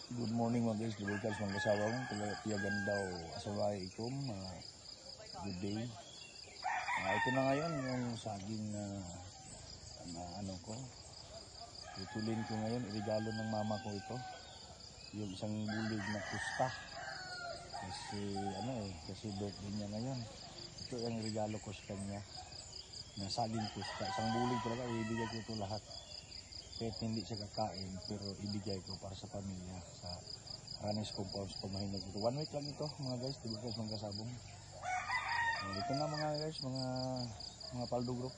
Good morning mga guys, dibulkan sa mga kasawa ko. Tiyagan daw asaway ikom. Good day. Ito na ngayon yung saging na ano ko. Itulin ko ngayon, irigalo ng mama ko ito. Yung isang bulig na kusta. Kasi birthday niya ngayon. Ito yung regalo ko sa kanya. Na saging kusta. Isang bulig talaga, ibigay ko ito lahat. Kahit hindi siya kakain, pero ibigay ko para sa pamilya, sa Anis Compounds ko mahinog ito. 1 week lang ito mga guys, dibulkan sa mga kasabong. Ito na mga guys, mga Paldo Group.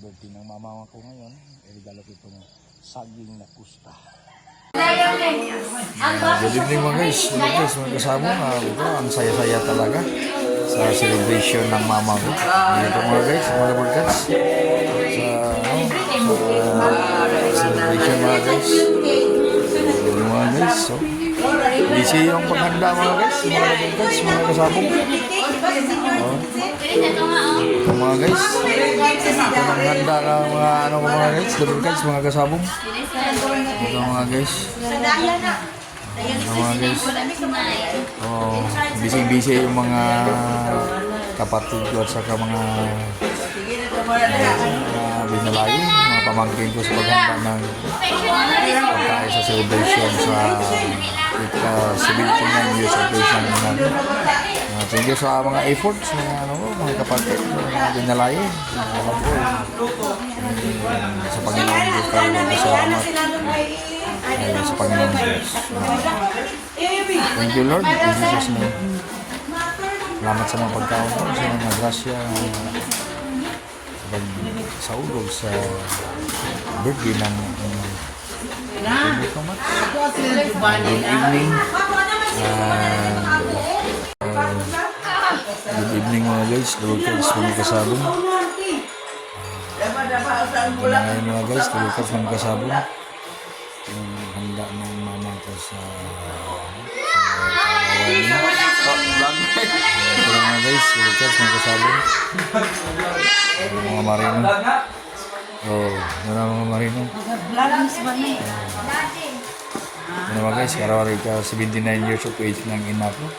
Birthday ng mama ko ngayon, regalo ko ito ng saging na kusta. Good evening mga guys, mga kasabong. Ito, ang saya-saya talaga sa celebration ng mama ko. Ito mga guys, mga burgers. Celebration mga guys. Mga guys, so busy yung paghanda mga guys, mga kasabong. Ito mga guys, paghanda ng mga guys, mga kasabong. Ito mga guys. Mga guys, busy yung mga kapatid ko at saka mga binalayo, mga pamangkin ko sa paghanda ng pagkain sa celebration sa 79 years celebration natin. Thank you sa mga efforts mga kapatid, mga binalayo, sa Panginoon Diyos tayo magpasalamat sa Panginoon Diyos. Thank you Lord, in Jesus' name. Salamat sa mga pagkaon ko, sa mga grasya sa ulog sa birthday ng good evening. Good evening mga guys, dibulkan sa mga kasabong. Ito na ngayon mga guys, dibulkan sa mga kasabong. Yung handa ng mama ko sa ito na mga guys, dibulkan sa mga kasabong. Mga marino. Mga marino. Mga guys, karawari ka 79 years of age ng ina ko.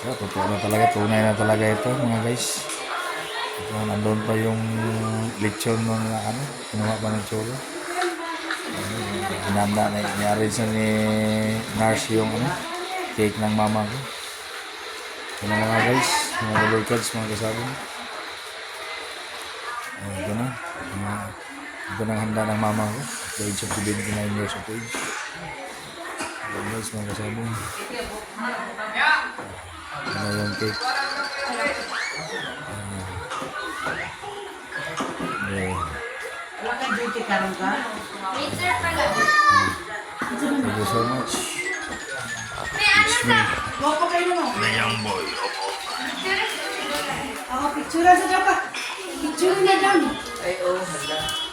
Totoo na talaga, tunay na talaga ito mga guys. Ito, nandun pa yung lechon ng kinuha pa ng tsura. Hinanda na, ni-arrange na ni Nars yung cake ng mama ko. Ito na mga guys, mga dibulkan mga kasabong. Ito na. Ito na ang handa ng mama ko. At age of 79 years of age. Ito guys, mga kasabong. Ito na yung cake. Thank you so much. It's me, the young boy. Picture sa dapat. Picture na lang. Ay, handa.